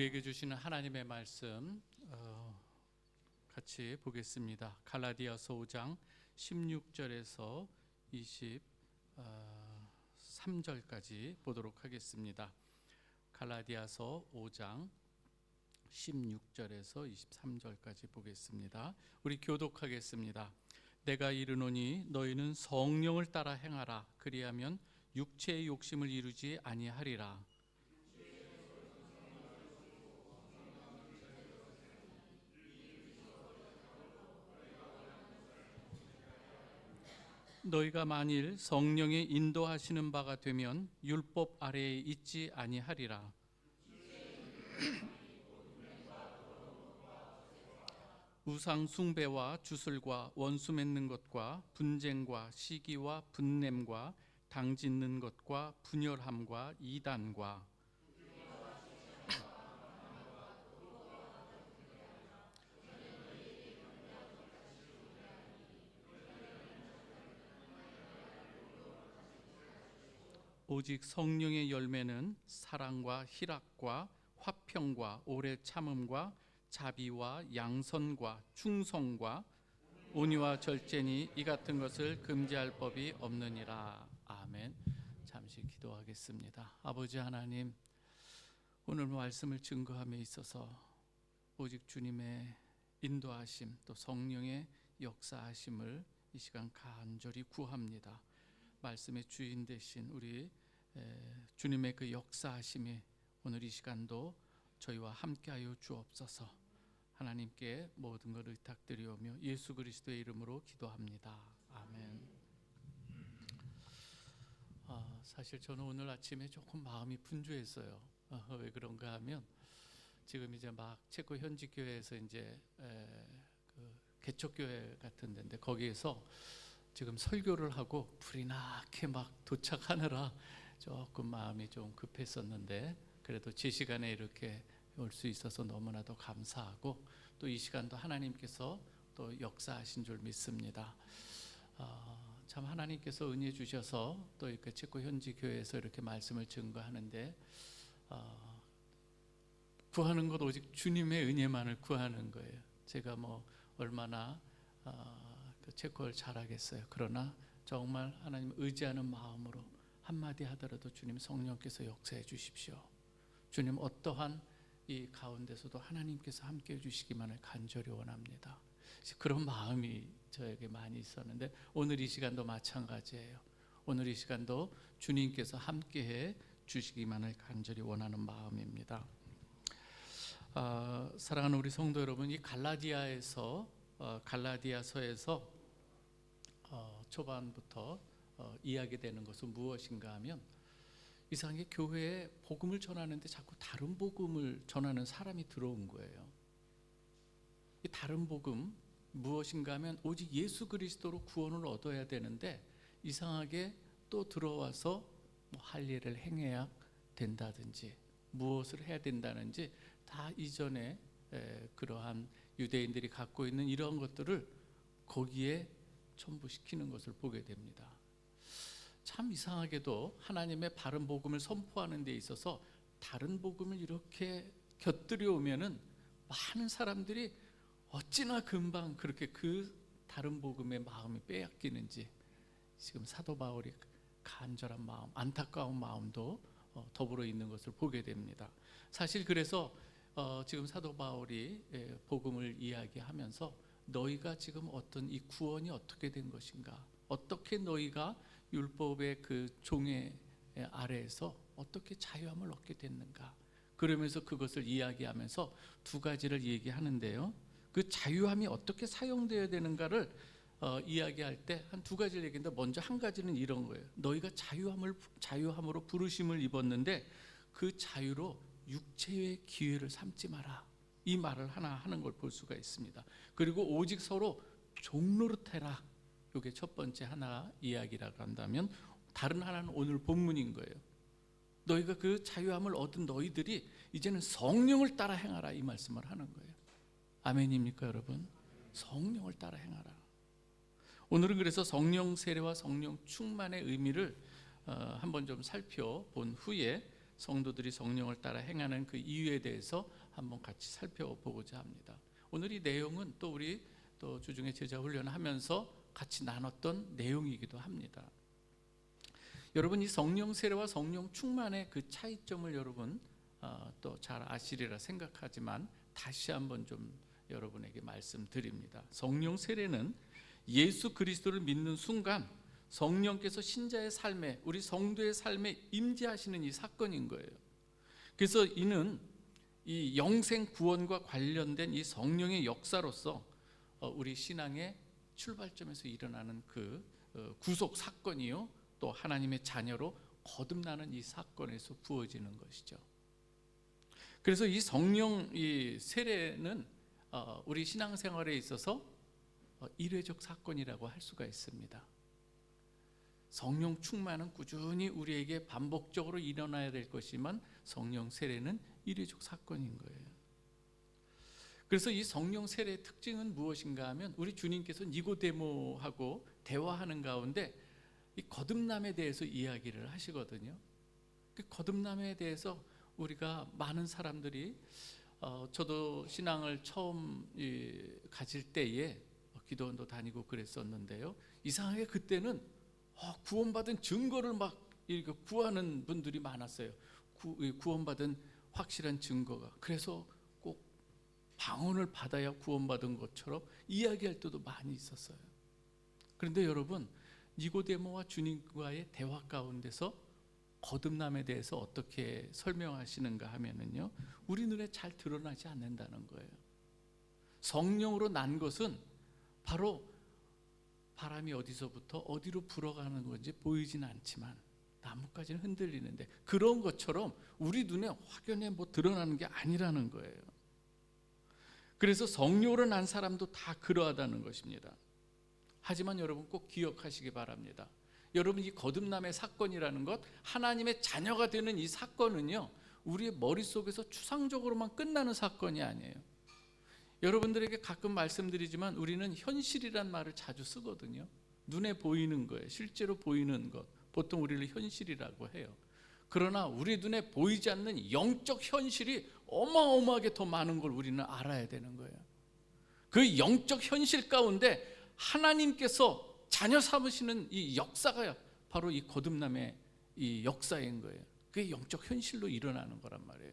우리에게 주시는 하나님의 말씀 같이 보겠습니다. 갈라디아서 5장 16절에서 23절까지 보도록 하겠습니다. 갈라디아서 5장 16절에서 23절까지 보겠습니다. 우리 교독하겠습니다. 내가 이르노니 너희는 성령을 따라 행하라. 그리하면 육체의 욕심을 이루지 아니하리라. 너희가 만일 성령의 인도하시는 바가 되면 율법 아래에 있지 아니하리라. 우상 숭배와 주술과 원수 맺는 것과 분쟁과 시기와 분냄과 당 짓는 것과 분열함과 이단과 오직 성령의 열매는 사랑과 희락과 화평과 오래 참음과 자비와 양선과 충성과 온유와 절제니 이 같은 것을 금지할 법이 없느니라. 아멘. 잠시 기도하겠습니다. 아버지 하나님, 오늘 말씀을 증거함에 있어서 오직 주님의 인도하심 또 성령의 역사하심을 이 시간 간절히 구합니다. 말씀의 주인 되신 우리 주님의 그 역사하심이 오늘 이 시간도 저희와 함께하여 주옵소서. 하나님께 모든 것을 의탁드리오며 예수 그리스도의 이름으로 기도합니다. 아멘. 사실 저는 오늘 아침에 조금 마음이 분주했어요. 왜 그런가 하면 지금 이제 막 체코 현지 교회에서 이제 그 개척교회 같은 데인데 거기에서 지금 설교를 하고 불이 나게 막 도착하느라 조금 마음이 좀 급했었는데 그래도 제 시간에 이렇게 올 수 있어서 너무나도 감사하고 또 이 시간도 하나님께서 또 역사하신 줄 믿습니다. 참 하나님께서 은혜 주셔서 또 이렇게 체코 현지 교회에서 이렇게 말씀을 증거하는데 구하는 것 오직 주님의 은혜만을 구하는 거예요. 제가 뭐 얼마나 그 체코를 잘하겠어요. 그러나 정말 하나님 의지하는 마음으로 한마디 하더라도 주님 성령께서 역사해 주십시오. 주님 어떠한 이 가운데서도 하나님께서 함께해 주시기만을 간절히 원합니다. 그런 마음이 저에게 많이 있었는데 오늘 이 시간도 마찬가지예요. 오늘 이 시간도 주님께서 함께해 주시기만을 간절히 원하는 마음입니다. 사랑하는 우리 성도 여러분, 이 갈라디아서에서 초반부터 이야기되는 것은 무엇인가 하면 이상하게 교회에 복음을 전하는데 자꾸 다른 복음을 전하는 사람이 들어온 거예요. 이 다른 복음 무엇인가 하면 오직 예수 그리스도로 구원을 얻어야 되는데 이상하게 또 들어와서 뭐 할 일을 행해야 된다든지 무엇을 해야 된다는지 다 이전에 그러한 유대인들이 갖고 있는 이러한 것들을 거기에 첨부시키는 것을 보게 됩니다. 참 이상하게도 하나님의 바른 복음을 선포하는 데 있어서 다른 복음을 이렇게 곁들여 오면은 많은 사람들이 어찌나 금방 그렇게 그 다른 복음의 마음이 빼앗기는지 지금 사도 바울이 간절한 마음, 안타까운 마음도 더불어 있는 것을 보게 됩니다. 사실 그래서 지금 사도 바울이 복음을 이야기하면서 너희가 지금 어떤 이 구원이 어떻게 된 것인가, 어떻게 너희가 율법의 그 종의 아래에서 어떻게 자유함을 얻게 됐는가, 그러면서 그것을 이야기하면서 두 가지를 얘기하는데요. 그 자유함이 어떻게 사용되어야 되는가를 이야기할 때 한 두 가지를 얘기했는데 먼저 한 가지는 이런 거예요. 너희가 자유함으로 부르심을 입었는데 그 자유로 육체의 기회를 삼지 마라, 이 말을 하나 하는 걸 볼 수가 있습니다. 그리고 오직 서로 종노릇해라, 이게 첫 번째 하나 이야기라고 한다면 다른 하나는 오늘 본문인 거예요. 너희가 그 자유함을 얻은 너희들이 이제는 성령을 따라 행하라, 이 말씀을 하는 거예요. 아멘입니까 여러분? 성령을 따라 행하라. 오늘은 그래서 성령 세례와 성령 충만의 의미를 한번 좀 살펴본 후에 성도들이 성령을 따라 행하는 그 이유에 대해서 한번 같이 살펴보고자 합니다. 오늘 이 내용은 또 우리 또 주중에 제자 훈련하면서 같이 나눴던 내용이기도 합니다. 여러분, 이 성령 세례와 성령 충만의 그 차이점을 여러분 또 잘 아시리라 생각하지만 다시 한번 좀 여러분에게 말씀드립니다. 성령 세례는 예수 그리스도를 믿는 순간 성령께서 신자의 삶에, 우리 성도의 삶에 임재하시는 이 사건인 거예요. 그래서 이는 이 영생 구원과 관련된 이 성령의 역사로서 우리 신앙의 출발점에서 일어나는 그 구속 사건이요, 또 하나님의 자녀로 거듭나는 이 사건에서 부어지는 것이죠. 그래서 이 성령 이 세례는 우리 신앙생활에 있어서 일회적 사건이라고 할 수가 있습니다. 성령 충만은 꾸준히 우리에게 반복적으로 일어나야 될 것이지만 성령 세례는 일회적 사건인 거예요. 그래서 이 성령 세례의 특징은 무엇인가 하면 우리 주님께서 니고데모하고 대화하는 가운데 이 거듭남에 대해서 이야기를 하시거든요. 그 거듭남에 대해서 우리가 많은 사람들이 저도 신앙을 처음 가질 때에 기도원도 다니고 그랬었는데요, 이상하게 그때는 구원받은 증거를 막 이렇게 구하는 분들이 많았어요. 구원받은 확실한 증거가. 그래서 꼭 방언을 받아야 구원받은 것처럼 이야기할 때도 많이 있었어요. 그런데 여러분, 니고데모와 주님과의 대화 가운데서 거듭남에 대해서 어떻게 설명하시는가 하면은요, 우리 눈에 잘 드러나지 않는다는 거예요. 성령으로 난 것은 바로 바람이 어디서부터 어디로 불어가는 건지 보이진 않지만 나뭇가지는 흔들리는데, 그런 것처럼 우리 눈에 확연히 드러나는 게 아니라는 거예요. 그래서 성령으로 난 사람도 다 그러하다는 것입니다. 하지만 여러분 꼭 기억하시기 바랍니다. 여러분, 이 거듭남의 사건이라는 것, 하나님의 자녀가 되는 이 사건은요, 우리의 머릿속에서 추상적으로만 끝나는 사건이 아니에요. 여러분들에게 가끔 말씀드리지만 우리는 현실이란 말을 자주 쓰거든요. 눈에 보이는 거예요. 실제로 보이는 것, 보통 우리를 현실이라고 해요. 그러나 우리 눈에 보이지 않는 영적 현실이 어마어마하게 더 많은 걸 우리는 알아야 되는 거예요. 그 영적 현실 가운데 하나님께서 자녀 삼으시는 이 역사가 바로 이 거듭남의 이 역사인 거예요. 그게 영적 현실로 일어나는 거란 말이에요.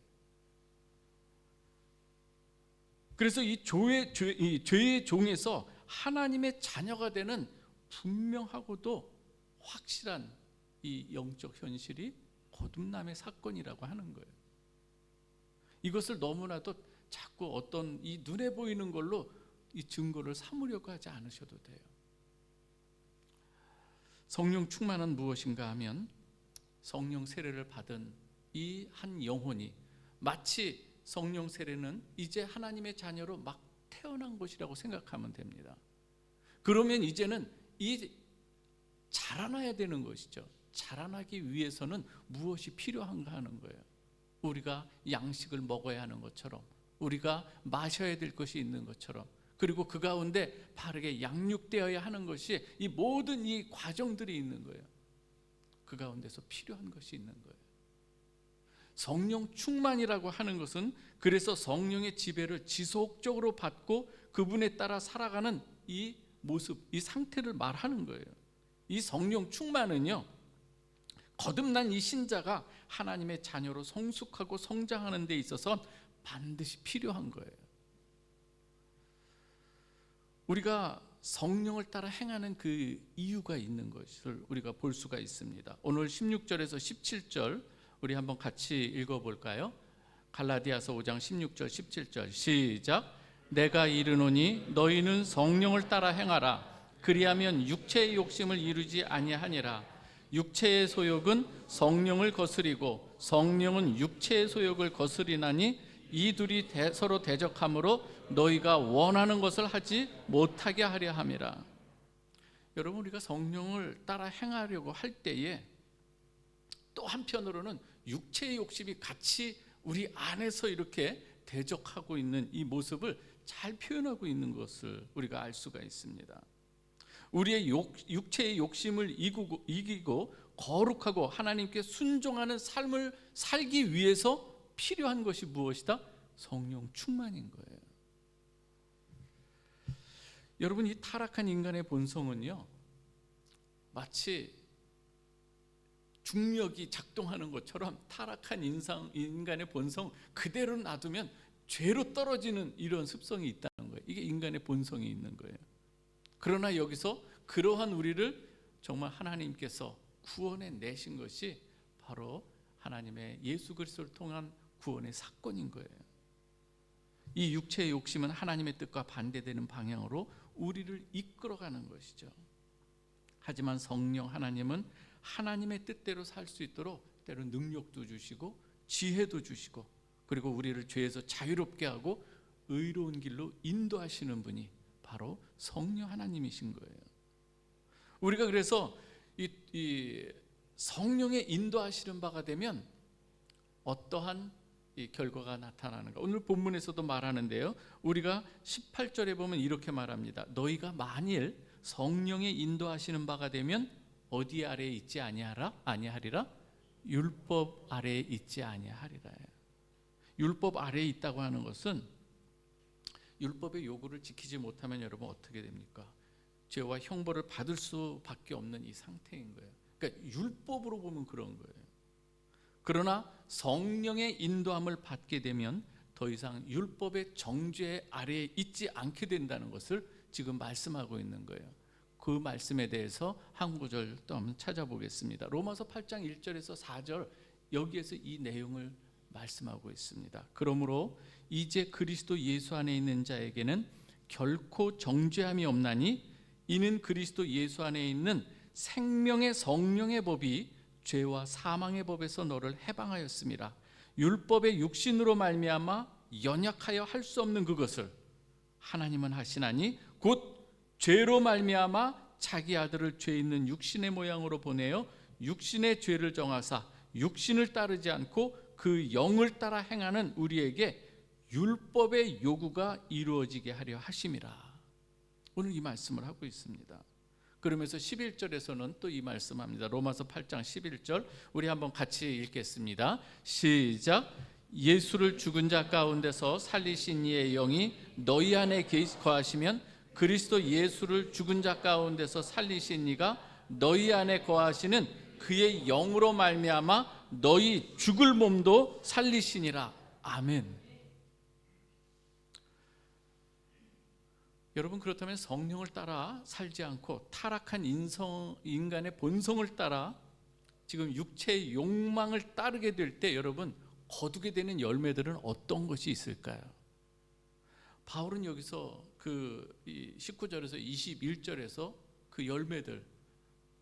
그래서 이 죄의 종에서 하나님의 자녀가 되는 분명하고도 확실한 이 영적 현실이 거듭남의 사건이라고 하는 거예요. 이것을 너무나도 자꾸 어떤 이 눈에 보이는 걸로 이 증거를 삼으려고 하지 않으셔도 돼요. 성령 충만은 무엇인가 하면 성령 세례를 받은 이 한 영혼이 마치 성령 세례는 이제 하나님의 자녀로 막 태어난 것이라고 생각하면 됩니다. 그러면 이제는 이 자라나야 되는 것이죠. 자라나기 위해서는 무엇이 필요한가 하는 거예요. 우리가 양식을 먹어야 하는 것처럼, 우리가 마셔야 될 것이 있는 것처럼, 그리고 그 가운데 바르게 양육되어야 하는 것이, 이 모든 이 과정들이 있는 거예요. 그 가운데서 필요한 것이 있는 거예요. 성령 충만이라고 하는 것은 그래서 성령의 지배를 지속적으로 받고 그분에 따라 살아가는 이 모습, 이 상태를 말하는 거예요. 이 성령 충만은요, 거듭난 이 신자가 하나님의 자녀로 성숙하고 성장하는 데 있어서 반드시 필요한 거예요. 우리가 성령을 따라 행하는 그 이유가 있는 것을 우리가 볼 수가 있습니다. 오늘 16절에서 17절 우리 한번 같이 읽어볼까요? 갈라디아서 5장 16절 17절 시작. 내가 이르노니 너희는 성령을 따라 행하라. 그리하면 육체의 욕심을 이루지 아니하니라. 육체의 소욕은 성령을 거스리고 성령은 육체의 소욕을 거스리나니 이 둘이 서로 대적하므로 너희가 원하는 것을 하지 못하게 하려 함이라. 여러분, 우리가 성령을 따라 행하려고 할 때에 또 한편으로는 육체의 욕심이 같이 우리 안에서 이렇게 대적하고 있는 이 모습을 잘 표현하고 있는 것을 우리가 알 수가 있습니다. 우리의 육체의 욕심을 이기고 거룩하고 하나님께 순종하는 삶을 살기 위해서 필요한 것이 무엇이다? 성령 충만인 거예요. 여러분, 이 타락한 인간의 본성은요, 마치 중력이 작동하는 것처럼 타락한 인간의 본성 그대로 놔두면 죄로 떨어지는 이런 습성이 있다는 거예요. 이게 인간의 본성이 있는 거예요. 그러나 여기서 그러한 우리를 정말 하나님께서 구원해 내신 것이 바로 하나님의 예수 그리스도를 통한 구원의 사건인 거예요. 이 육체의 욕심은 하나님의 뜻과 반대되는 방향으로 우리를 이끌어가는 것이죠. 하지만 성령 하나님은 하나님의 뜻대로 살 수 있도록 때로는 능력도 주시고 지혜도 주시고, 그리고 우리를 죄에서 자유롭게 하고 의로운 길로 인도하시는 분이 바로 성령 하나님이신 거예요. 우리가 그래서 이 성령의 인도하시는 바가 되면 어떠한 이 결과가 나타나는가? 오늘 본문에서도 말하는데요, 우리가 18절에 보면 이렇게 말합니다. 너희가 만일 성령의 인도하시는 바가 되면 어디 아래에 있지 아니하리라? 율법 아래에 있지 아니하리라. 율법 아래에 있다고 하는 것은 율법의 요구를 지키지 못하면 여러분 어떻게 됩니까? 죄와 형벌을 받을 수밖에 없는 이 상태인 거예요. 그러니까 율법으로 보면 그런 거예요. 그러나 성령의 인도함을 받게 되면 더 이상 율법의 정죄 아래에 있지 않게 된다는 것을 지금 말씀하고 있는 거예요. 그 말씀에 대해서 한 구절 또 한번 찾아보겠습니다. 로마서 8장 1절에서 4절, 여기에서 이 내용을 말씀하고 있습니다. 그러므로 이제 그리스도 예수 안에 있는 자에게는 결코 정죄함이 없나니 이는 그리스도 예수 안에 있는 생명의 성령의 법이 죄와 사망의 법에서 너를 해방하였습니다. 율법의 육신으로 말미암아 연약하여 할 수 없는 그것을 하나님은 하시나니 곧 죄로 말미암아 자기 아들을 죄 있는 육신의 모양으로 보내어 육신의 죄를 정하사 육신을 따르지 않고 그 영을 따라 행하는 우리에게 율법의 요구가 이루어지게 하려 하심이라. 오늘 이 말씀을 하고 있습니다. 그러면서 11절에서는 또 이 말씀합니다. 로마서 8장 11절 우리 한번 같이 읽겠습니다. 시작. 예수를 죽은 자 가운데서 살리신 이의 영이 너희 안에 거하시면 그리스도 예수를 죽은 자 가운데서 살리신 이가 너희 안에 거하시는 그의 영으로 말미암아 너희 죽을 몸도 살리시니라. 아멘. 여러분, 그렇다면 성령을 따라 살지 않고 타락한 인간의 본성을 따라 지금 육체의 욕망을 따르게 될 때 여러분 거두게 되는 열매들은 어떤 것이 있을까요? 바울은 여기서 그 19절에서 21절에서 그 열매들,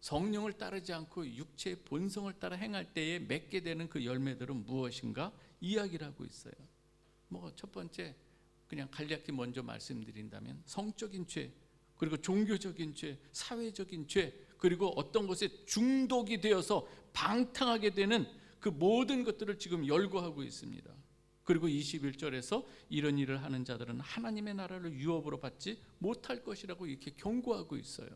성령을 따르지 않고 육체의 본성을 따라 행할 때에 맺게 되는 그 열매들은 무엇인가 이야기를 하고 있어요. 뭐 첫 번째, 그냥 간략히 먼저 말씀드린다면 성적인 죄, 그리고 종교적인 죄, 사회적인 죄, 그리고 어떤 것에 중독이 되어서 방탕하게 되는 그 모든 것들을 지금 열거하고 있습니다. 그리고 21절에서 이런 일을 하는 자들은 하나님의 나라를 유업으로 받지 못할 것이라고 이렇게 경고하고 있어요.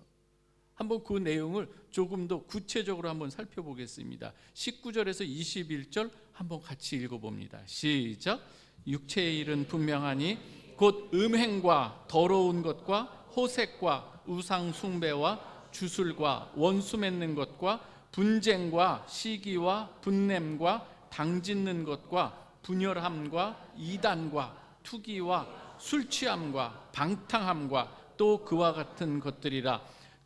한번 그 내용을 조금 더 구체적으로 한번 살펴보겠습니다. 19절에서 21절 한번 같이 읽어봅니다. 시작. 육체의 일은 분명하니 곧 음행과 더러운 것과 호색과 우상 숭배와 주술과 원수 맺는 것과 분쟁과 시기와 분냄과 당짓는 것과 분열함과 이단과 투기와 술 취함과 방탕함과 또 그와 같은 것들이라.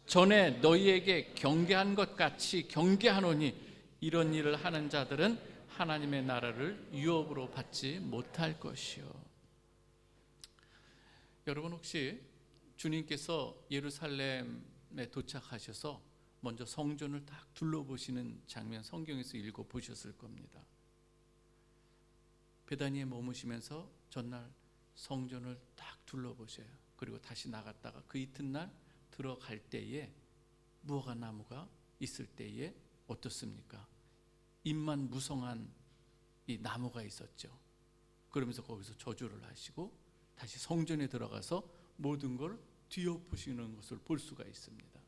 전에 너희에게 경계한 것 같이 경계하노니 이런 일을 하는 자들은 하나님의 나라를 유업으로 받지 못할 것이요. 여러분, 혹시 주님께서 예루살렘에 도착하셔서 먼저 성전을 딱 둘러보시는 장면 성경에서 읽어보셨을 겁니다. 베다니에 머무시면서 전날 성전을 딱 둘러보셔요. 그리고 다시 나갔다가 그 이튿날 들어갈 때에 무화과 나무가 있을 때에 어떻습니까? 잎만 무성한 이 나무가 있었죠. 그러면서 거기서 저주를 하시고 다시 성전에 들어가서 모든 걸 뒤엎으시는 것을 볼 수가 있습니다.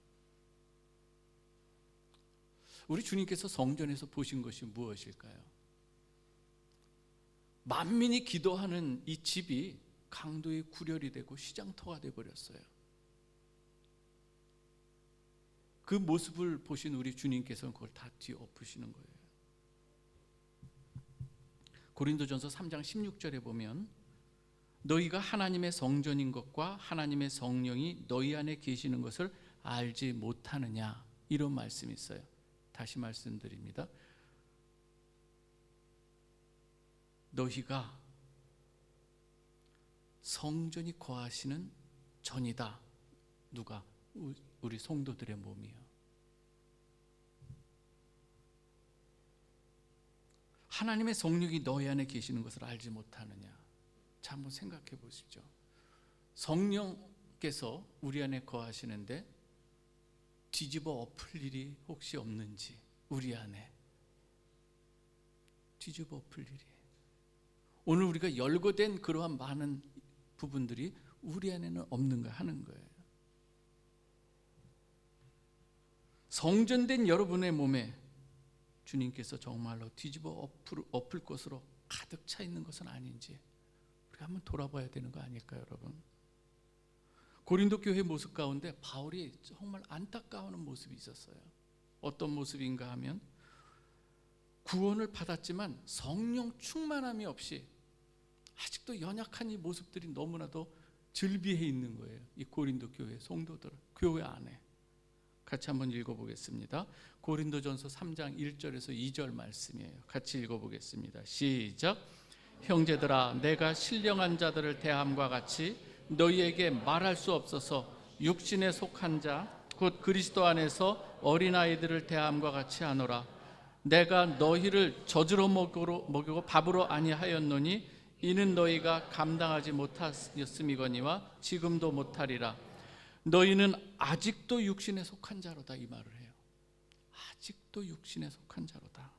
우리 주님께서 성전에서 보신 것이 무엇일까요? 만민이 기도하는 이 집이 강도의 구렬이 되고 시장터가 되어버렸어요. 그 모습을 보신 우리 주님께서는 그걸 다 뒤엎으시는 거예요. 고린도전서 3장 16절에 보면 너희가 하나님의 성전인 것과 하나님의 성령이 너희 안에 계시는 것을 알지 못하느냐, 이런 말씀이 있어요. 다시 말씀드립니다. 너희가 성전이 거하시는 전이다. 누가? 우리 성도들의 몸이요. 하나님의 성령이 너희 안에 계시는 것을 알지 못하느냐. 자, 한번 생각해 보십시오. 성령께서 우리 안에 거하시는데 뒤집어 엎을 일이 혹시 없는지, 우리 안에 뒤집어 엎을 일이. 오늘 우리가 열거된 그러한 많은 부분들이 우리 안에는 없는가 하는 거예요. 성전된 여러분의 몸에 주님께서 정말로 뒤집어 엎을 것으로 가득 차 있는 것은 아닌지 우리가 한번 돌아봐야 되는 거 아닐까요, 여러분? 고린도 교회 모습 가운데 바울이 정말 안타까워하는 모습이 있었어요. 어떤 모습인가 하면 구원을 받았지만 성령 충만함이 없이 아직도 연약한 이 모습들이 너무나도 즐비해 있는 거예요. 이 고린도 교회 성도들, 교회 안에. 같이 한번 읽어보겠습니다. 고린도전서 3장 1절에서 2절 말씀이에요. 같이 읽어보겠습니다. 시작. 형제들아, 내가 신령한 자들을 대함과 같이 너희에게 말할 수 없어서 육신에 속한 자 곧 그리스도 안에서 어린아이들을 대함과 같이 하노라. 내가 너희를 젖으로 먹이고 밥으로 아니하였노니 이는 너희가 감당하지 못하였음이거니와 지금도 못하리라. 너희는 아직도 육신에 속한 자로다, 이 말을 해요. 아직도 육신에 속한 자로다.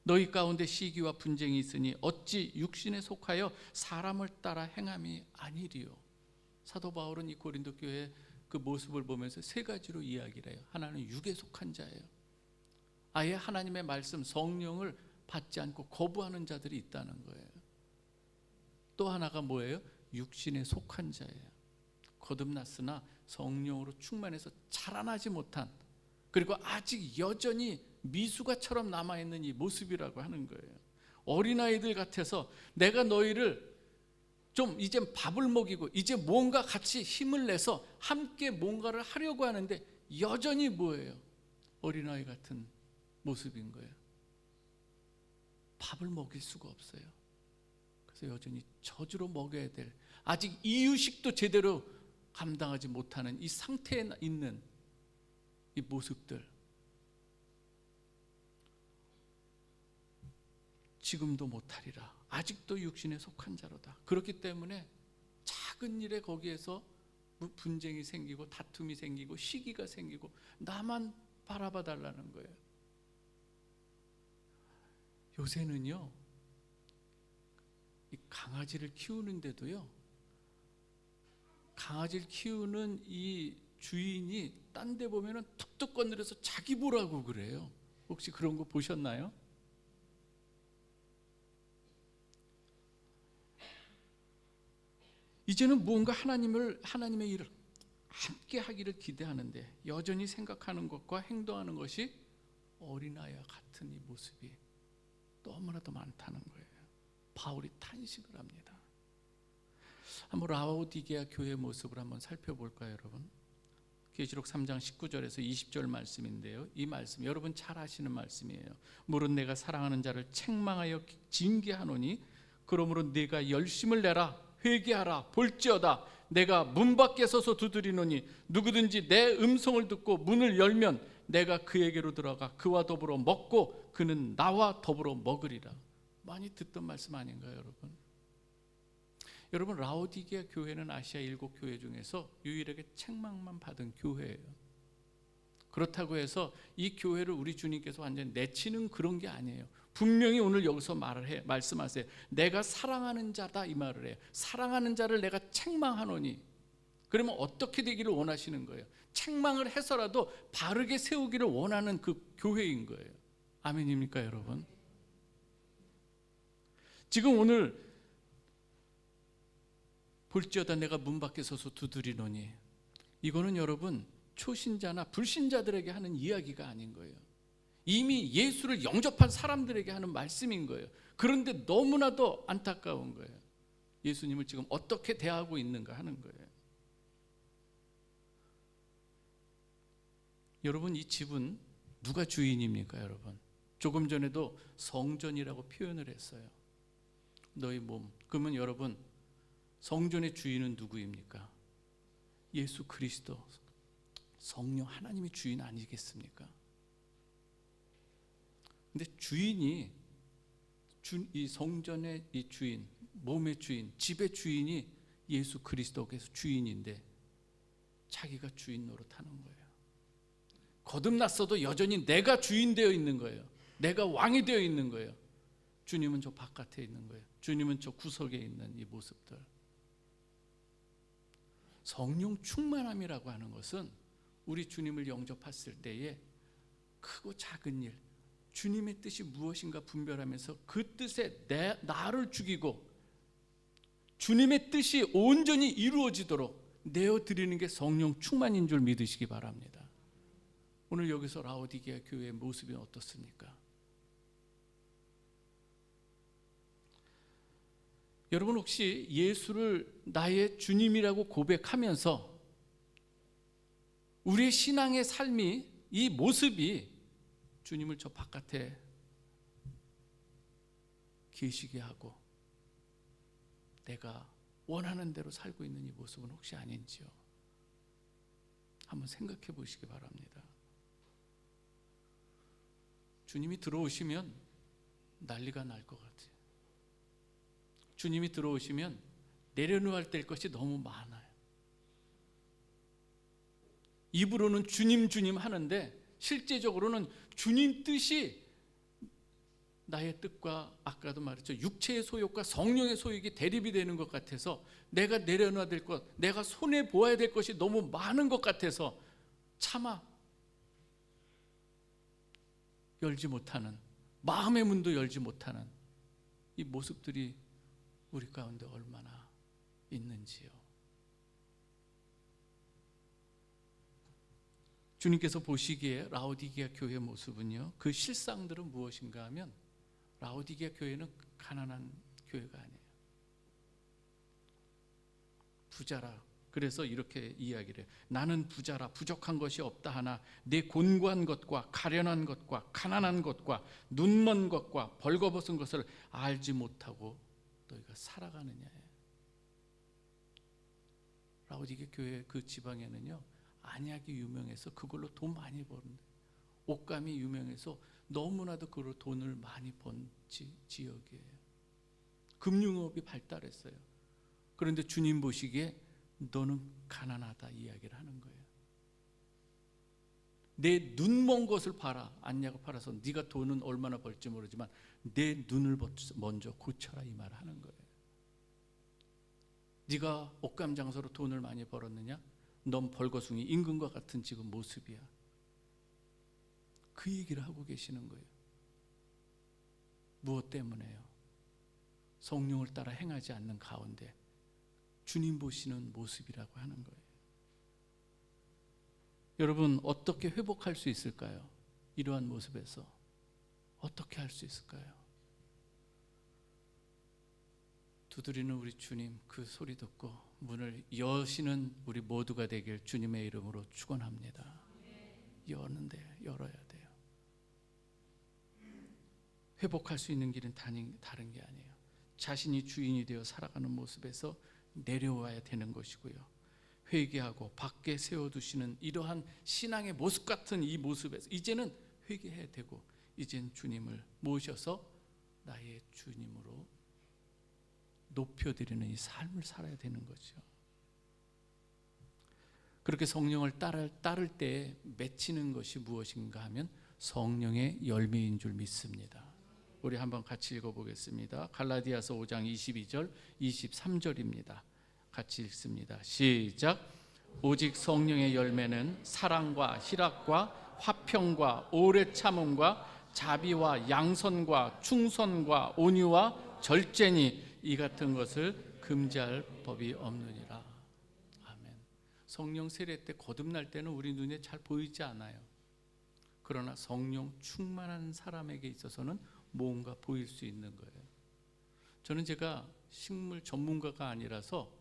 너희 가운데 시기와 분쟁이 있으니 어찌 육신에 속하여 사람을 따라 행함이 아니리요. 사도 바울은 이 고린도 교회의 그 모습을 보면서 세 가지로 이야기를 해요. 하나는 육에 속한 자예요. 아예 하나님의 말씀, 성령을 받지 않고 거부하는 자들이 있다는 거예요. 또 하나가 뭐예요? 육신에 속한 자예요. 거듭났으나 성령으로 충만해서 자라나지 못한, 그리고 아직 여전히 미숙아처럼 남아있는 이 모습이라고 하는 거예요. 어린아이들 같아서 내가 너희를 좀 이제 밥을 먹이고 이제 뭔가 같이 힘을 내서 함께 뭔가를 하려고 하는데 여전히 뭐예요? 어린아이 같은 모습인 거예요. 밥을 먹일 수가 없어요. 그래서 여전히 젖으로 먹여야 될, 아직 이유식도 제대로 감당하지 못하는 이 상태에 있는 이 모습들, 지금도 못하리라. 아직도 육신에 속한 자로다. 그렇기 때문에 작은 일에 거기에서 분쟁이 생기고 다툼이 생기고 시기가 생기고 나만 바라봐 달라는 거예요. 요새는요, 이 강아지를 키우는데도요, 강아지를 키우는 이 주인이 딴 데 보면은 툭툭 건드려서 자기 보라고 그래요. 혹시 그런 거 보셨나요? 이제는 무언가 하나님의 일을 함께 하기를 기대하는데 여전히 생각하는 것과 행동하는 것이 어린아이와 같은 이 모습이 너무나도 많다는 거예요. 바울이 탄식을 합니다. 한번 라오디게아 교회의 모습을 한번 살펴볼까요, 여러분? 계시록 3장 19절에서 20절 말씀인데요, 이 말씀 여러분 잘 아시는 말씀이에요. 물은 내가 사랑하는 자를 책망하여 징계하노니 그러므로 네가 열심을 내라. 회개하라. 볼지어다 내가 문 밖에 서서 두드리노니 누구든지 내 음성을 듣고 문을 열면 내가 그에게로 들어가 그와 더불어 먹고 그는 나와 더불어 먹으리라. 많이 듣던 말씀 아닌가요, 여러분? 여러분, 라오디게아 교회는 아시아 7교회 중에서 유일하게 책망만 받은 교회예요. 그렇다고 해서 이 교회를 우리 주님께서 완전히 내치는 그런 게 아니에요. 분명히 오늘 여기서 말씀하세요. 내가 사랑하는 자다, 이 말을 해요. 사랑하는 자를 내가 책망하노니, 그러면 어떻게 되기를 원하시는 거예요? 책망을 해서라도 바르게 세우기를 원하는 그 교회인 거예요. 아멘입니까, 여러분? 지금 오늘 볼지어다 내가 문 밖에 서서 두드리노니, 이거는 여러분 초신자나 불신자들에게 하는 이야기가 아닌 거예요. 이미 예수를 영접한 사람들에게 하는 말씀인 거예요. 그런데 너무나도 안타까운 거예요. 예수님을 지금 어떻게 대하고 있는가 하는 거예요. 여러분, 이 집은 누가 주인입니까, 여러분? 조금 전에도 성전이라고 표현을 했어요. 너희 몸. 그러면 여러분, 성전의 주인은 누구입니까? 예수 그리스도, 성령 하나님이 주인 아니겠습니까? 근데 주인이, 이 성전의 이 주인, 몸의 주인, 집의 주인이 예수 그리스도께서 주인인데 자기가 주인 노릇하는 거예요. 거듭났어도 여전히 내가 주인 되어 있는 거예요. 내가 왕이 되어 있는 거예요. 주님은 저 바깥에 있는 거예요. 주님은 저 구석에 있는 이 모습들. 성령 충만함이라고 하는 것은 우리 주님을 영접했을 때에 크고 작은 일, 주님의 뜻이 무엇인가 분별하면서 그 뜻에 나를 죽이고 주님의 뜻이 온전히 이루어지도록 내어드리는 게 성령 충만인 줄 믿으시기 바랍니다. 오늘 여기서 라오디게아 교회의 모습이 어떻습니까? 여러분, 혹시 예수를 나의 주님이라고 고백하면서 우리의 신앙의 삶이, 이 모습이 주님을 저 바깥에 계시게 하고 내가 원하는 대로 살고 있는 이 모습은 혹시 아닌지요? 한번 생각해 보시기 바랍니다. 주님이 들어오시면 난리가 날 것 같아요. 주님이 들어오시면 내려놓아야 될 것이 너무 많아요. 입으로는 주님 주님 하는데 실제적으로는 주님 뜻이 나의 뜻과, 아까도 말했죠, 육체의 소욕과 성령의 소욕이 대립이 되는 것 같아서 내가 내려놔야 될 것, 내가 손해보아야 될 것이 너무 많은 것 같아서 차마 열지 못하는, 마음의 문도 열지 못하는 이 모습들이 우리 가운데 얼마나 있는지요. 주님께서 보시기에 라오디게아 교회의 모습은요, 그 실상들은 무엇인가 하면 라오디게아 교회는 가난한 교회가 아니에요. 부자라. 그래서 이렇게 이야기를 해요. 나는 부자라, 부족한 것이 없다 하나 내 곤고한 것과 가련한 것과 가난한 것과 눈먼 것과 벌거벗은 것을 알지 못하고 너희가 살아가느냐에. 라오디게아 교회 그 지방에는요, 안약이 유명해서 그걸로 돈 많이 버는데, 옷감이 유명해서 너무나도 그걸로 돈을 많이 번 지역이에요. 금융업이 발달했어요. 그런데 주님 보시기에 너는 가난하다 이야기를 하는 거예요. 내 눈먼 것을 봐라. 안약을 팔아서 네가 돈은 얼마나 벌지 모르지만 내 눈을 먼저 고쳐라, 이 말을 하는 거예요. 네가 옷감 장사로 돈을 많이 벌었느냐? 넌 벌거숭이 임금과 같은 지금 모습이야. 그 얘기를 하고 계시는 거예요. 무엇 때문에요? 성령을 따라 행하지 않는 가운데 주님 보시는 모습이라고 하는 거예요. 여러분, 어떻게 회복할 수 있을까요? 이러한 모습에서 어떻게 할 수 있을까요? 두드리는 우리 주님 그 소리 듣고 문을 여시는 우리 모두가 되길 주님의 이름으로 축원합니다. 여는데 열어야 돼요. 회복할 수 있는 길은 다른 게 아니에요. 자신이 주인이 되어 살아가는 모습에서 내려와야 되는 것이고요. 회개하고 밖에 세워두시는 이러한 신앙의 모습 같은 이 모습에서 이제는 회개해야 되고, 이젠 주님을 모셔서 나의 주님으로 높여드리는 이 삶을 살아야 되는 거죠. 그렇게 성령을 따를 때 맺히는 것이 무엇인가 하면 성령의 열매인 줄 믿습니다. 우리 한번 같이 읽어보겠습니다. 갈라디아서 5장 22절 23절입니다. 같이 읽습니다. 시작. 오직 성령의 열매는 사랑과 희락과 화평과 오래 참음과 자비와 양선과 충선과 온유와 절제니 이 같은 것을 금지할 법이 없느니라. 아멘. 성령 세례 때 거듭날 때는 우리 눈에 잘 보이지 않아요. 그러나 성령 충만한 사람에게 있어서는 뭔가 보일 수 있는 거예요. 저는 제가 식물 전문가가 아니라서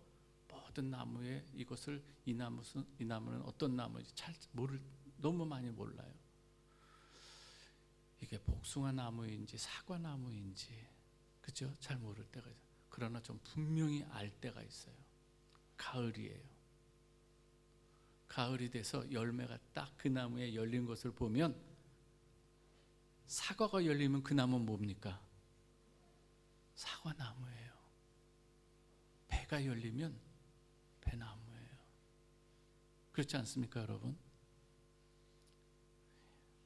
모든 나무에 이것을 이 나무는 어떤 나무인지 잘 너무 많이 몰라요. 이게 복숭아 나무인지 사과 나무인지 그죠? 잘 모를 때가 있어요. 그러나 좀 분명히 알 때가 있어요. 가을이에요. 가을이 돼서 열매가 딱 그 나무에 열린 것을 보면, 사과가 열리면 그 나무는 뭡니까? 사과나무예요. 배가 열리면 배나무예요. 그렇지 않습니까, 여러분?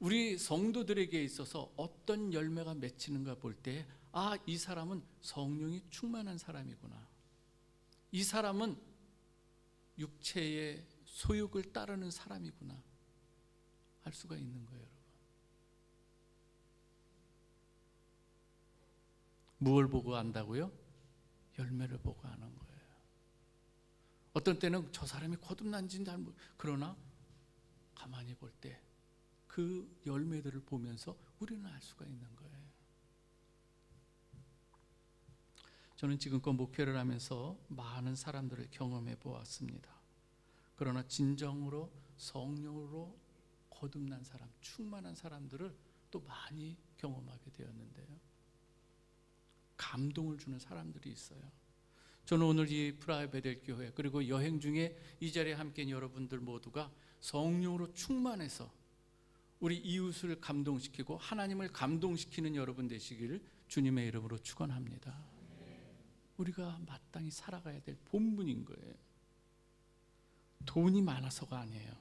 우리 성도들에게 있어서 어떤 열매가 맺히는가 볼 때, 아, 이 사람은 성령이 충만한 사람이구나. 이 사람은 육체의 소욕을 따르는 사람이구나. 알 수가 있는 거예요, 여러분. 무엇을 보고 안다고요? 열매를 보고 아는 거예요. 어떤 때는 저 사람이 거듭난지는 잘 모르, 그러나 가만히 볼 때 그 열매들을 보면서 우리는 알 수가 있는 거예요. 저는 지금껏 목회를 하면서 많은 사람들을 경험해 보았습니다. 그러나 진정으로 성령으로 거듭난 사람, 충만한 사람들을 또 많이 경험하게 되었는데요. 감동을 주는 사람들이 있어요. 저는 오늘 이 프라하베델 교회, 그리고 여행 중에 이 자리에 함께한 여러분들 모두가 성령으로 충만해서 우리 이웃을 감동시키고 하나님을 감동시키는 여러분 되시기를 주님의 이름으로 축원합니다. 우리가 마땅히 살아가야 될 본분인 거예요. 돈이 많아서가 아니에요.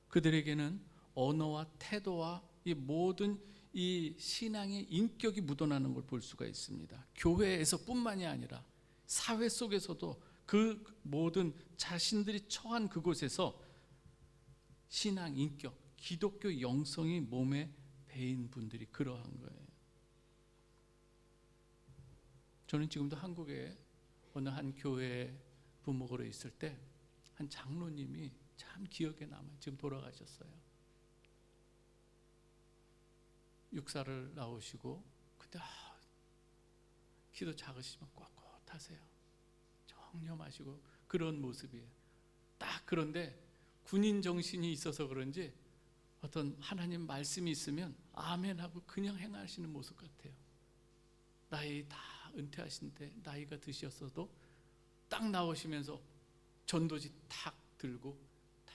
그들에게는 언어와 태도와 이 모든 이 신앙의 인격이 묻어나는 걸 볼 수가 있습니다. 교회에서 뿐만이 아니라 사회 속에서도 그 모든 자신들이 처한 그곳에서 신앙 인격, 기독교 영성이 몸에 배인 분들이 그러한 거예요. 저는 지금도 한국에 어느 한 교회 부목으로 있을 때 한 장로님이 참 기억에 남아요. 지금 돌아가셨어요. 육사를 나오시고 그때 키도 작으시면 꼿꼿하세요. 정념하시고 그런 모습이에요. 딱 그런데 군인 정신이 있어서 그런지 어떤 하나님 말씀이 있으면 아멘 하고 그냥 행하시는 모습 같아요. 나이 다 은퇴하신데 나이가 드셨어도 딱 나오시면서 전도지 탁 들고 탁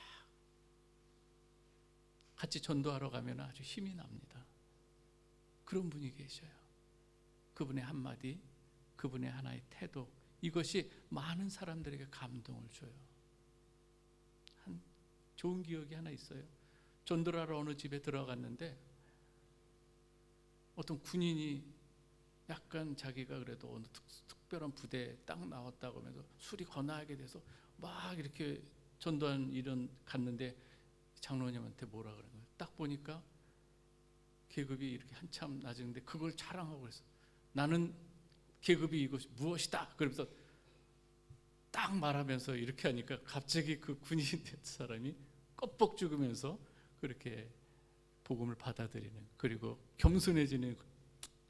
같이 전도하러 가면 아주 힘이 납니다. 그런 분이 계셔요. 그분의 한마디, 그분의 하나의 태도, 이것이 많은 사람들에게 감동을 줘요. 한 좋은 기억이 하나 있어요. 전도를 하러 어느 집에 들어갔는데 어떤 군인이 약간 자기가 그래도 어느 특별한 부대에 딱 나왔다고 하면서 술이 거나하게 돼서 막 이렇게 전도한 일은 갔는데 장로님한테 뭐라 그러는 거예요. 딱 보니까 계급이 이렇게 한참 낮은데 그걸 자랑하고 그랬어. 나는 계급이 이것이 무엇이다. 그러면서 딱 말하면서 이렇게 하니까 갑자기 그 군인 된 사람이 껍벅 죽으면서 그렇게 복음을 받아들이는, 그리고 겸손해지는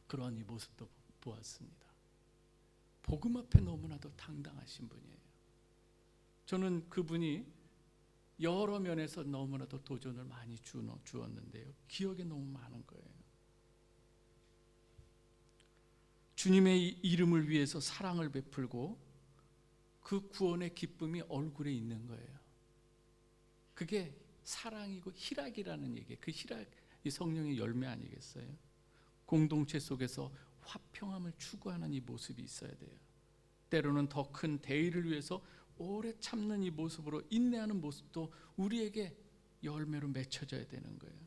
그러한 이 모습도 보았습니다. 복음 앞에 너무나도 당당하신 분이에요. 저는 그분이 여러 면에서 너무나도 도전을 많이 주었는데요. 기억에 너무 많은 거예요. 주님의 이름을 위해서 사랑을 베풀고 그 구원의 기쁨이 얼굴에 있는 거예요. 그게 사랑이고 희락이라는 얘기예요. 그 희락이 성령의 열매 아니겠어요? 공동체 속에서 화평함을 추구하는 이 모습이 있어야 돼요. 때로는 더 큰 대의를 위해서 오래 참는 이 모습으로 인내하는 모습도 우리에게 열매로 맺혀져야 되는 거예요.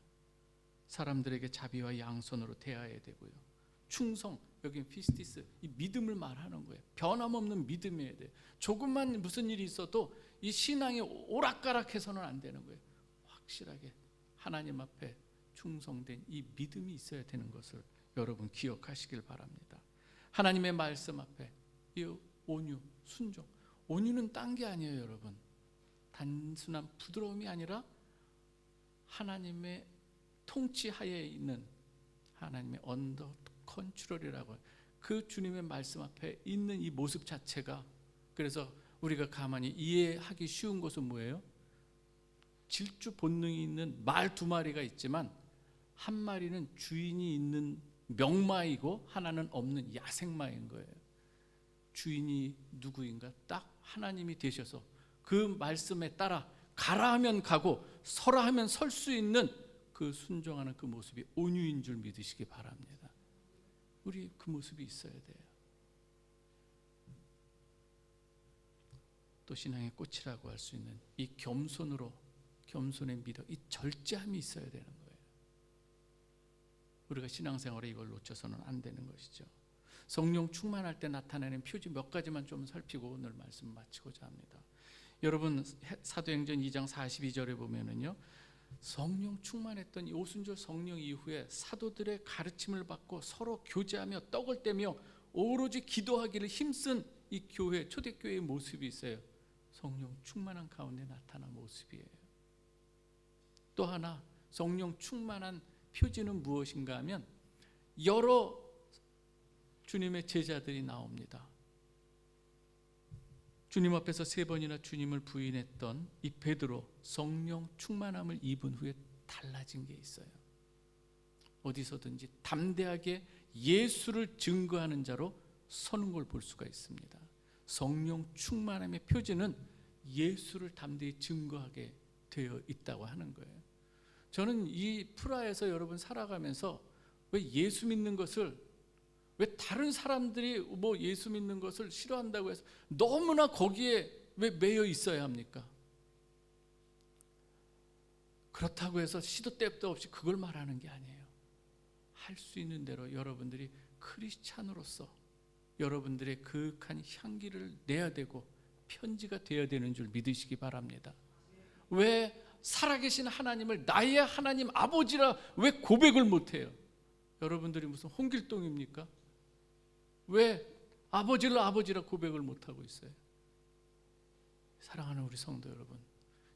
사람들에게 자비와 양선으로 대해야 되고요. 충성, 여기 피스티스, 이 믿음을 말하는 거예요. 변함없는 믿음이어야 돼요. 조금만 무슨 일이 있어도 이 신앙이 오락가락해서는 안 되는 거예요. 확실하게 하나님 앞에 충성된 이 믿음이 있어야 되는 것을 여러분 기억하시길 바랍니다. 하나님의 말씀 앞에 이 온유, 순종. 온유는 딴 게 아니에요, 여러분. 단순한 부드러움이 아니라 하나님의 통치하에 있는 하나님의 언더 컨트롤이라고, 그 주님의 말씀 앞에 있는 이 모습 자체가, 그래서 우리가 가만히 이해하기 쉬운 것은 뭐예요? 질주 본능이 있는 말 두 마리가 있지만 한 마리는 주인이 있는 명마이고 하나는 없는 야생마인 거예요. 주인이 누구인가? 딱 하나님이 되셔서 그 말씀에 따라 가라 하면 가고 서라 하면 설 수 있는 그 순종하는 그 모습이 온유인 줄 믿으시기 바랍니다. 우리 그 모습이 있어야 돼요. 또 신앙의 꽃이라고 할 수 있는 이 겸손의 믿음, 이 절제함이 있어야 되는 거예요. 우리가 신앙생활에 이걸 놓쳐서는 안 되는 것이죠. 성령 충만할 때 나타나는 표지 몇 가지만 좀 살피고 오늘 말씀 마치고자 합니다. 여러분 사도행전 2장 42절에 보면은요, 성령 충만했던 이 오순절 성령 이후에 사도들의 가르침을 받고 서로 교제하며 떡을 떼며 오로지 기도하기를 힘쓴 이 교회, 초대교회의 모습이 있어요. 성령 충만한 가운데 나타난 모습이에요. 또 하나 성령 충만한 표지는 무엇인가 하면 여러 주님의 제자들이 나옵니다. 주님 앞에서 3번이나 주님을 부인했던 이 베드로, 성령 충만함을 입은 후에 달라진 게 있어요. 어디서든지 담대하게 예수를 증거하는 자로 서는 걸 볼 수가 있습니다. 성령 충만함의 표지는 예수를 담대히 증거하게 되어 있다고 하는 거예요. 저는 이 프라하에서 여러분 살아가면서 왜 예수 믿는 것을, 왜 다른 사람들이 뭐 예수 믿는 것을 싫어한다고 해서 너무나 거기에 왜 매여 있어야 합니까? 그렇다고 해서 시도 때도 없이 그걸 말하는 게 아니에요. 할 수 있는 대로 여러분들이 크리스찬으로서 여러분들의 그윽한 향기를 내야 되고 편지가 되어야 되는 줄 믿으시기 바랍니다. 왜 살아계신 하나님을 나의 하나님 아버지라 왜 고백을 못해요? 여러분들이 무슨 홍길동입니까? 왜 아버지를 아버지라 고백을 못하고 있어요? 사랑하는 우리 성도 여러분,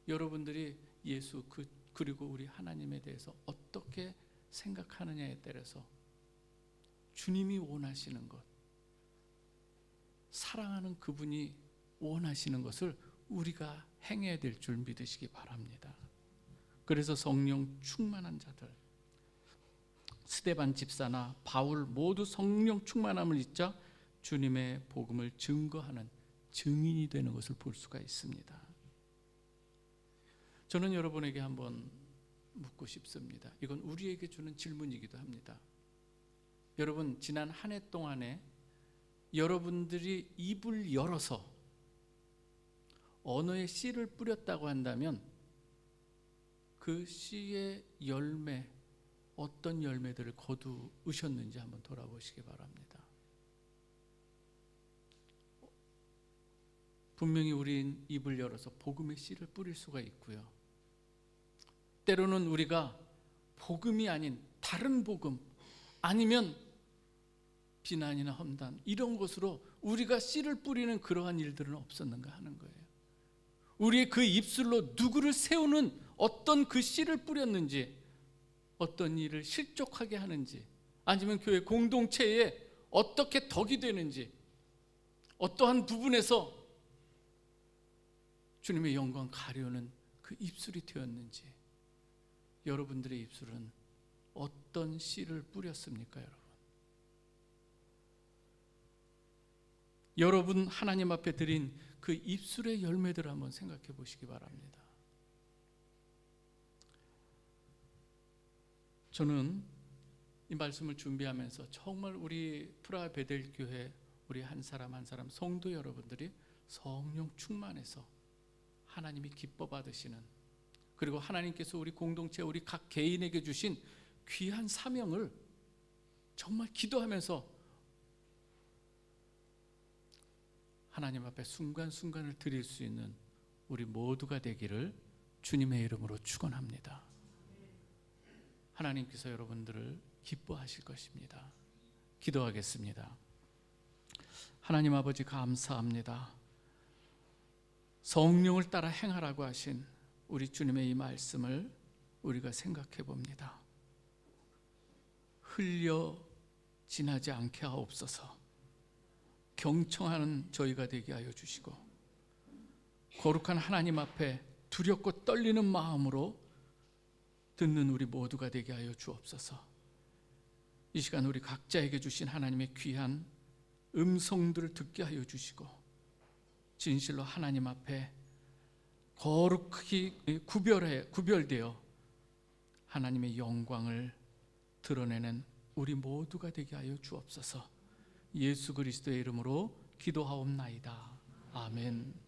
여러분들이 예수 그리고 우리 하나님에 대해서 어떻게 생각하느냐에 따라서 주님이 원하시는 것, 사랑하는 그분이 원하시는 것을 우리가 행해야 될 줄 믿으시기 바랍니다. 그래서 성령 충만한 자들, 스데반 집사나 바울 모두 성령 충만함을 입자 주님의 복음을 증거하는 증인이 되는 것을 볼 수가 있습니다. 저는 여러분에게 한번 묻고 싶습니다. 이건 우리에게 주는 질문이기도 합니다. 여러분 지난 한 해 동안에 여러분들이 입을 열어서 언어의 씨를 뿌렸다고 한다면 그 씨의 열매, 어떤 열매들을 거두으셨는지 한번 돌아보시기 바랍니다. 분명히 우린 입을 열어서 복음의 씨를 뿌릴 수가 있고요. 때로는 우리가 복음이 아닌 다른 복음, 아니면 비난이나 험담 이런 것으로 우리가 씨를 뿌리는 그러한 일들은 없었는가 하는 거예요. 우리의 그 입술로 누구를 세우는 어떤 그 씨를 뿌렸는지, 어떤 일을 실족하게 하는지, 아니면 교회 공동체에 어떻게 덕이 되는지, 어떠한 부분에서 주님의 영광 가려는 그 입술이 되었는지, 여러분들의 입술은 어떤 씨를 뿌렸습니까, 여러분? 여러분 하나님 앞에 드린 그 입술의 열매들을 한번 생각해 보시기 바랍니다. 저는 이 말씀을 준비하면서 정말 우리 프라하 베델 교회 우리 한 사람 한 사람 성도 여러분들이 성령 충만해서 하나님이 기뻐 받으시는, 그리고 하나님께서 우리 공동체 우리 각 개인에게 주신 귀한 사명을 정말 기도하면서 하나님 앞에 순간순간을 드릴 수 있는 우리 모두가 되기를 주님의 이름으로 축원합니다. 하나님께서 여러분들을 기뻐하실 것입니다. 기도하겠습니다. 하나님 아버지 감사합니다. 성령을 따라 행하라고 하신 우리 주님의 이 말씀을 우리가 생각해 봅니다. 흘려 지나지 않게 하옵소서. 경청하는 저희가 되게 하여 주시고 거룩한 하나님 앞에 두렵고 떨리는 마음으로 듣는 우리 모두가 되게 하여 주옵소서. 이 시간 우리 각자에게 주신 하나님의 귀한 음성들을 듣게 하여 주시고 진실로 하나님 앞에 거룩히 구별되어 하나님의 영광을 드러내는 우리 모두가 되게 하여 주옵소서. 예수 그리스도의 이름으로 기도하옵나이다. 아멘.